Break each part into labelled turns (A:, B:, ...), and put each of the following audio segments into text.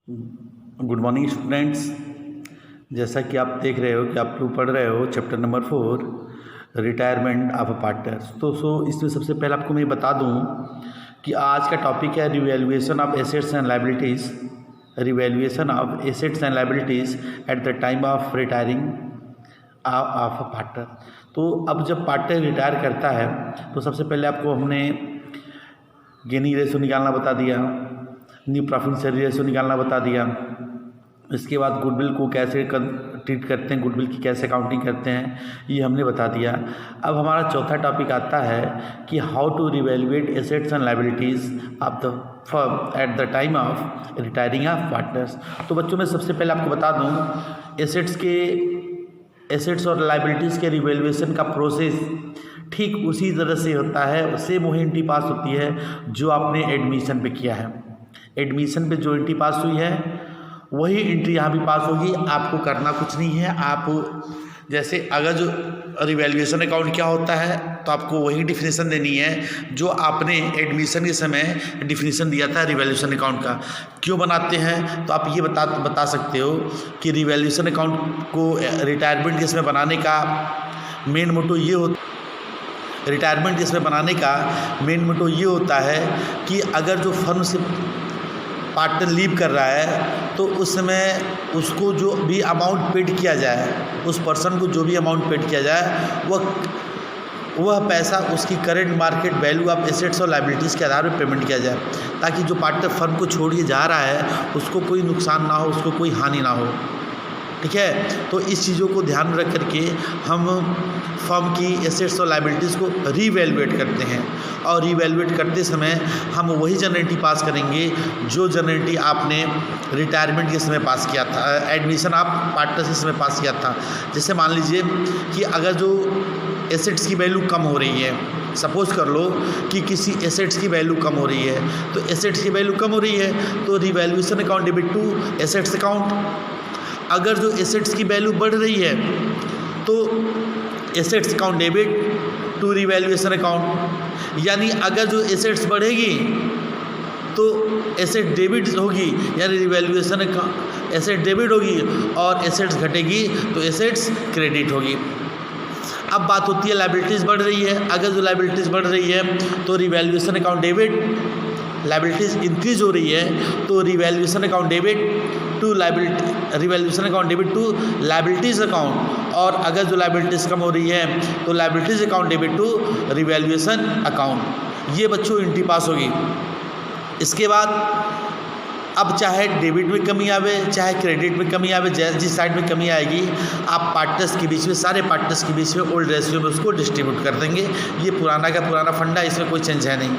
A: Good morning students. जैसा कि आप देख रहे हो कि आप लोग पढ़ रहे हो chapter number 4 retirement of a partner. तो इसमें सबसे पहले आपको मैं बता दूं कि आज का टॉपिक है revaluation of assets and liabilities. Revaluation of assets and liabilities eight the time of retiring of a partner. तो अब जब पार्टनर रिटायर करता है तो सबसे पहले आपको हमने गेनिंग रेशो निकालना बता दिया, न्यू प्रॉफिट शेयर रेशो निकालना बता दिया। इसके बाद गुडविल को कैसे ट्रीट करते हैं, गुडविल की कैसे अकाउंटिंग करते हैं, ये हमने बता दिया। अब हमारा चौथा टॉपिक आता है कि how to revaluate assets and liabilities of the firm at the time of retiring of partners. तो बच्चों, मैं सबसे पहले आपको बता दूं एसेट्स और लायबिलिटीज़ के रिवैल्यूएशन का प्रोसेस ठीक उसी तरह से होता है, सेम वही एंट्री पास होती है जो आपने एडमिशन पे किया है। एडमिशन पे जो एंट्री पास हुई है वही एंट्री यहाँ भी पास होगी। आपको करना कुछ नहीं है। आप जैसे अगर जो रिवैल्यूएशन अकाउंट क्या होता है तो आपको वही डिफिनेशन देनी है जो आपने एडमिशन के समय डिफिनेशन दिया था रिवैल्यूएशन अकाउंट का। क्यों बनाते हैं तो आप ये बता सकते हो कि रिवैल्यूएशन अकाउंट को रिटायरमेंट केस में बनाने का मेन मोटो ये होता है कि अगर जो फर्म से पार्टनर लीव कर रहा है तो उस समय उसको जो भी अमाउंट पेड किया जाए, उस पर्सन को जो भी अमाउंट पेड किया जाए वह पैसा उसकी current market value of assets और लायबिलिटीज़ के आधार पर पेमेंट किया जाए, ताकि जो पार्टनर फर्म को छोड़ के जा रहा है उसको कोई नुकसान ना हो, उसको कोई हानि ना हो। ठीक है, तो इस चीज़ों को ध्यान में रख करके हम फर्म की एसेट्स और लायबिलिटीज़ को रीवैल्यूएट करते हैं। और रीवैल्यूएट करते समय हम वही जनरेटी पास करेंगे जो जनरेटी आपने रिटायरमेंट के समय पास किया था, एडमिशन आप पार्टनर के समय पास किया था। जैसे मान लीजिए कि अगर जो एसेट्स की वैल्यू कम हो रही है, सपोज कर लो कि किसी एसेट्स की वैल्यू कम हो रही है, तो एसेट्स की वैल्यू कम हो रही है तो revaluation account debit to assets account. अगर जो एसेट्स की वैल्यू बढ़ रही है तो assets account debit to revaluation account. यानी अगर जो एसेट्स बढ़ेगी तो एसेट डेबिट होगी, यानी रिवैल्यूएशन अकाउंट एसेट डेबिट होगी, और एसेट्स घटेगी तो एसेट्स क्रेडिट होगी। अब बात होती है लायबिलिटीज़ बढ़ रही है। अगर जो लायबिलिटीज़ बढ़ रही है तो revaluation account debit, liabilities increase हो रही है तो revaluation account debit to liabilities account. और अगर जो लायबिलिटीज़ कम हो रही है तो liabilities account debit to revaluation account. ये बच्चों एंट्री पास होगी। इसके बाद अब चाहे डेबिट में कमी आवे चाहे क्रेडिट में कमी आवे, जिस साइड में कमी आएगी आप पार्टनर्स के बीच में, सारे पार्टनर्स के बीच में ओल्ड रेशियो में उसको डिस्ट्रीब्यूट कर देंगे। ये पुराना का पुराना फंडा, इसमें कोई चेंज है नहीं।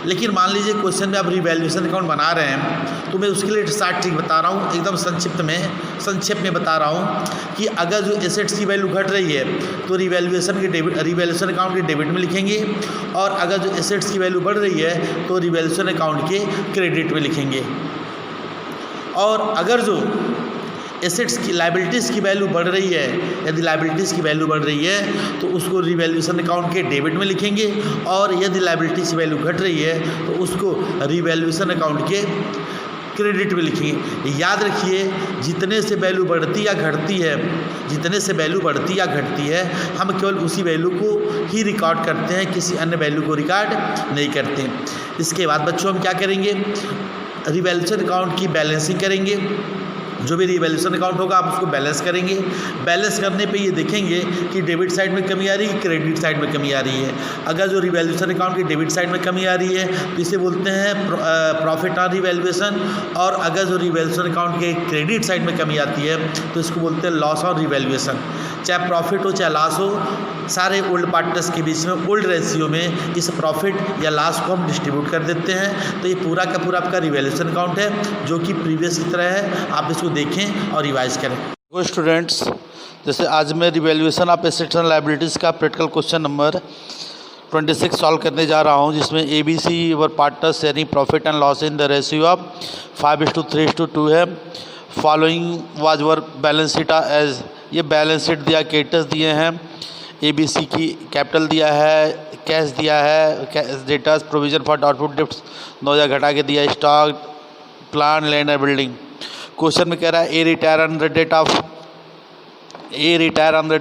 A: लेकिन मान लीजिए क्वेश्चन में आप रिवैल्यूएशन अकाउंट बना रहे हैं तो मैं उसके लिए शार्ट ट्रिक बता रहा हूँ, एकदम संक्षेप में बता रहा हूँ कि अगर जो एसेट्स की वैल्यू घट रही है तो रिवैल्यूएशन अकाउंट के डेबिट में लिखेंगे, और अगर जो एसेट्स की वैल्यू बढ़ रही है तो रिवैल्यूएशन अकाउंट के क्रेडिट में लिखेंगे। और अगर जो एसेट्स की लायबिलिटीज़ की वैल्यू बढ़ रही है, यदि लायबिलिटीज़ की वैल्यू बढ़ रही है तो उसको रिवैल्यूएशन अकाउंट के डेबिट में लिखेंगे, और यदि लायबिलिटीज़ की वैल्यू घट रही है तो उसको रिवैल्यूएशन अकाउंट के क्रेडिट में लिखेंगे। याद रखिए, जितने से वैल्यू बढ़ती या घटती है हम केवल उसी वैल्यू को ही रिकॉर्ड करते हैं, किसी अन्य वैल्यू को रिकॉर्ड नहीं करते। इसके बाद बच्चों हम क्या करेंगे, रिवैल्यूएशन अकाउंट की बैलेंसिंग करेंगे। जो भी रिवैल्यूएशन अकाउंट होगा आप उसको बैलेंस करेंगे। बैलेंस करने पे ये देखेंगे कि डेबिट साइड में कमी आ रही है, क्रेडिट साइड में कमी आ रही है। अगर जो रिवैल्यूएशन अकाउंट की डेबिट साइड में कमी आ रही है तो इसे बोलते हैं प्रॉफिट ऑन रिवैल्यूएशन, और अगर जो रिवैल्यूएशन अकाउंट के क्रेडिट साइड में कमी आती है तो इसको बोलते हैं लॉस ऑन रिवैल्यूएशन। चाहे प्रॉफिट हो चाहे लॉस हो, सारे ओल्ड पार्टनर्स के बीच में ओल्ड रेशियो में इस प्रॉफिट या लॉस को हम डिस्ट्रीब्यूट कर देते हैं। तो ये पूरा का पूरा आपका रिवैल्यूएशन अकाउंट है जो कि प्रीवियस की तरह है, आप इसको देखें और रिवाइज करें। तो स्टूडेंट्स, जैसे आज मैं revaluation of assets and liabilities का प्रैक्टिकल क्वेश्चन नंबर 26 सॉल्व करने जा रहा हूं, जिसमें ABC were partners sharing profit and loss in the ratio of 5:3:2 है। Following was were balance sheet as, ये बैलेंस शीट दिया, कैटेस दिए हैं, ABC की कैपिटल दिया है, कैश दिया है, cash debtors, provision for output dips 2000 घटा के दिया, stock, plant, land and building. Question में कह रहा है A retire on the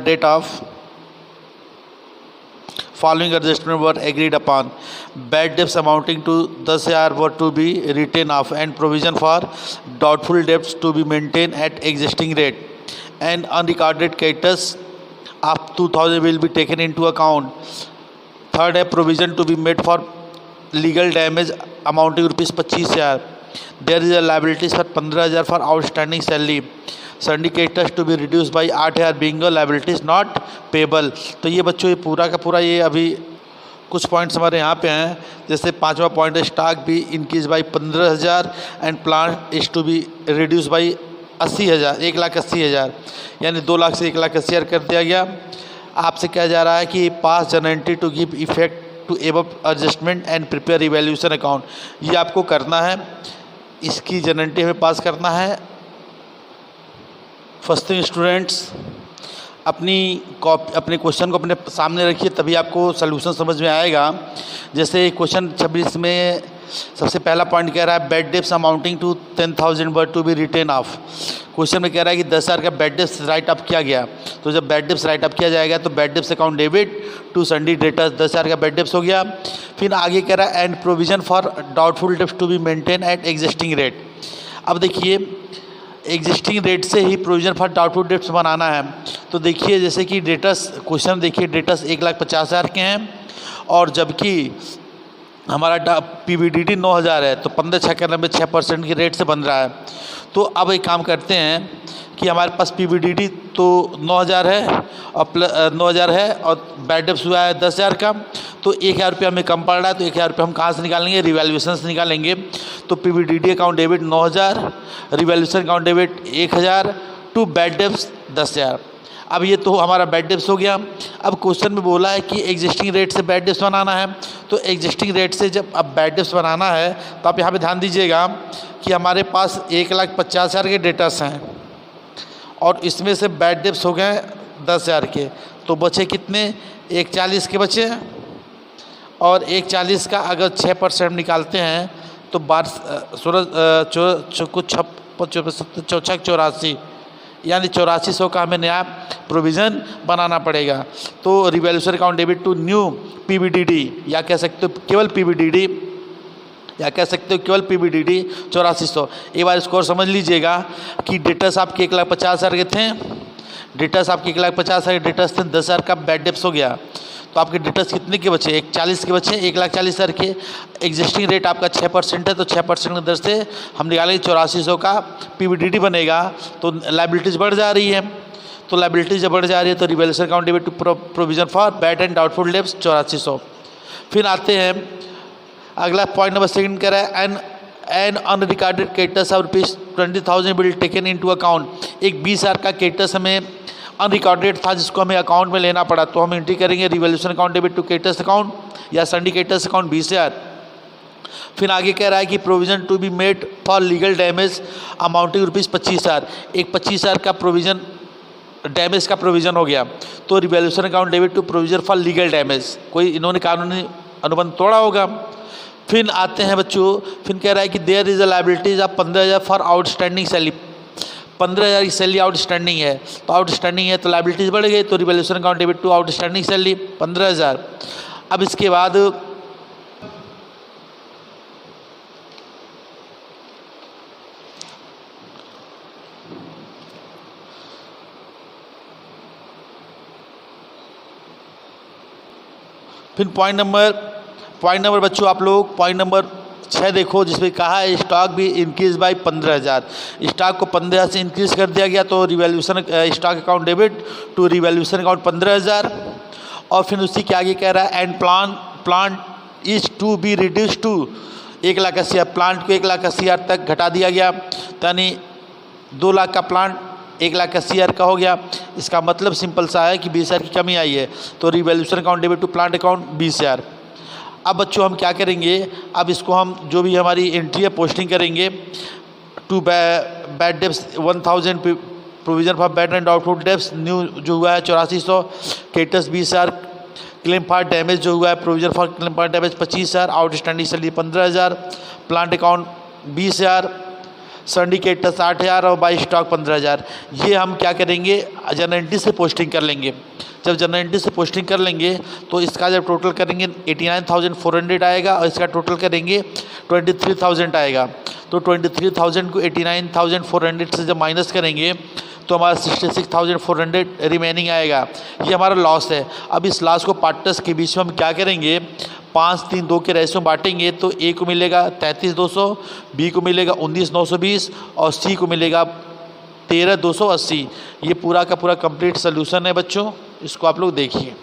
A: date of following adjustment were agreed upon. Bad debts amounting to 10,000 were to be written off and provision for doubtful debts to be maintained at existing rate. And unrecorded creditors of 2,000 will be taken into account. Third, a provision to be made for legal damage amounting to rupees 25,000. There is a liabilities for 15,000 for outstanding salary. Syndicators to be reduced by 8,000 being a liabilities not payable. तो ये बच्चों ये पूरा का पूरा ये अभी कुछ पॉइंट्स हमारे यहाँ पे हैं। जैसे 5वां पॉइंट है स्टॉक भी increase by 15,000 and plant is to be reduce by 80,000 1,80,000 यानी 2 लाख से 1,80,000 कर दिया गया। आपसे कहा जा रहा है कि pass journal entry to give effect to above adjustment and prepare evaluation account, ये आपको करना है, इसकी जनरेंटी हमें पास करना है। फर्स्ट थिंग स्टूडेंट्स अपने क्वेश्चन को अपने सामने रखिए तभी आपको सलूशन समझ में आएगा। जैसे क्वेश्चन 26 में सबसे पहला पॉइंट कह रहा है bad debts amounting to 10,000 were to be written off. Question में कह रहा है कि 10,000 का बैड डेब्ट्स राइट अप किया गया, तो जब बैड डेब्ट्स राइट अप किया जाएगा तो bad debts account debit to sundry debtors 10,000 का बैड डेब्ट्स हो गया। फिर आगे कह रहा है and provision for doubtful debts to be maintain at existing rate. अब देखिए एग्जिस्टिंग रेट से ही प्रोविजन फॉर डाउटफुल डेब्ट्स बनाना है। तो देखिए जैसे कि डेटर्स क्वेश्चन देखिए डेटर्स 1,50,000 के हैं और जबकि हमारा PBDD 9,000 है तो 15,96% की रेट से बन रहा है। तो अब एक काम करते हैं कि हमारे पास PBDD तो 9,000 है और 9,000 है और बैड डेब्ट्स हुआ है 10,000 का, तो 1,000 रुपये हमें कम पड़ रहा है। तो 1,000 रुपये हम कहाँ से निकालेंगे? रिवैल्यूएशन से निकालेंगे। तो PBDD account debit 9,000, revaluation account debit 1,000 to bad debts 10,000। अब ये तो हमारा बैड डेब्ट्स हो गया। अब क्वेश्चन में बोला है कि एग्जिस्टिंग रेट से बैड डेब्ट्स बनाना है, तो एग्जिस्टिंग रेट से जब अब बैड डेब्ट्स बनाना है तो आप यहाँ पे ध्यान दीजिएगा कि हमारे पास 1,50,000 के डेटर्स हैं और इसमें से बैड डेब्ट्स हो गए 10,000 के, तो बचे कितने? 1,40 के बचे। और 1,40 का अगर 6% निकालते हैं तो 84 यानी 8400 का हमें नया प्रोविज़न बनाना पड़ेगा। तो revaluation account debit to new PBDD या कह सकते हो केवल PBDD 8400। एक बार इसको और समझ लीजिएगा कि डेटर्स आपके 1,50,000 के थे, डेटर्स आपके 1,50,000 के डेटर्स थे, 10,000 का बैड डेब्ट्स हो गया, तो आपके डेटर्स कितने के बचे? 1,40 के बचे, 1,40,000 के। एग्जिस्टिंग रेट आपका 6% है तो 6% की दर से हम निकालेंगे 8400 का PBDD बनेगा। तो लाइबिलिटीज़ बढ़ जा रही है, तो लाइबिलिटीज जब बढ़ जा रही है तो revaluation account debit to provision for bad and doubtful debts 8400। फिर आते हैं अगला पॉइंट नंबर 2 कह रहा है an unrecorded creditors of ₹20,000 will taken into account. एक 20,000 का क्रेडिटर्स हमें अनरिकॉर्डेड था जिसको हमें अकाउंट में लेना पड़ा, तो हम एंट्री करेंगे revaluation account debit to creditors account या सिंडिकेटर्स अकाउंट 20,000। फिर आगे कह रहा है कि provision to be made for legal damage amounting ₹25,000। एक 25,000 का प्रोविजन डैमेज का प्रोविज़न हो गया, तो revaluation account debit to provision for legal damage, कोई इन्होंने कानूनी अनुबंध तोड़ा होगा। फिर आते हैं बच्चों, फिर कह रहा है कि there is a liabilities of 15,000 for outstanding salary. 15,000 की सैलरी आउटस्टैंडिंग है, तो आउटस्टैंडिंग है तो लायबिलिटीज बढ़ गई, तो revaluation account debit to outstanding salary 15,000। अब इसके बाद फिर पॉइंट नंबर बच्चों आप लोग पॉइंट नंबर 6 देखो, जिसमें कहा है स्टॉक भी इंक्रीज बाई 15,000। स्टॉक को 15,000 से इंक्रीज कर दिया गया, तो revaluation stock account debit to revaluation account 15,000। और फिर उसी के आगे कह रहा है and plant is to be reduce to 1,80,000। Plant को 1,80,000 तक घटा दिया गया, यानी 2 लाख का प्लांट 1,80,000 का हो गया। इसका मतलब सिंपल सा है कि 20,000 की कमी आई है, तो revaluation account debit to plant account 20,000। अब बच्चों हम क्या करेंगे, अब इसको हम जो भी हमारी एंट्री है पोस्टिंग करेंगे to bad debts 1,000 provision for bad and doubtful debts new जो हुआ है 8400, क्रेडिटर्स 20,000, क्लेम फॉर डैमेज जो हुआ है provision for claim for damage 25,000, outstanding salary 15,000, plant account 20,000, syndicate 60,000 और बाई स्टॉक 15,000। ये हम क्या करेंगे, जनरल एंट्री से पोस्टिंग कर लेंगे। जब जनरल एंट्री से पोस्टिंग कर लेंगे तो इसका जब टोटल करेंगे 89,400 आएगा और इसका टोटल करेंगे 23,000 आएगा। तो 23,000 को 89,400 से जब माइनस करेंगे तो हमारा 66,400 रिमेनिंग आएगा। ये हमारा लॉस है। अब इस लॉस को पार्टनर्स के बीच में हम क्या करेंगे, 5-3-2 के रेशो बांटेंगे। तो ए को मिलेगा 33,200, बी को मिलेगा 19,920 और सी को मिलेगा 13,280। ये पूरा का पूरा कंप्लीट सोल्यूशन है बच्चों, इसको आप लोग देखिए।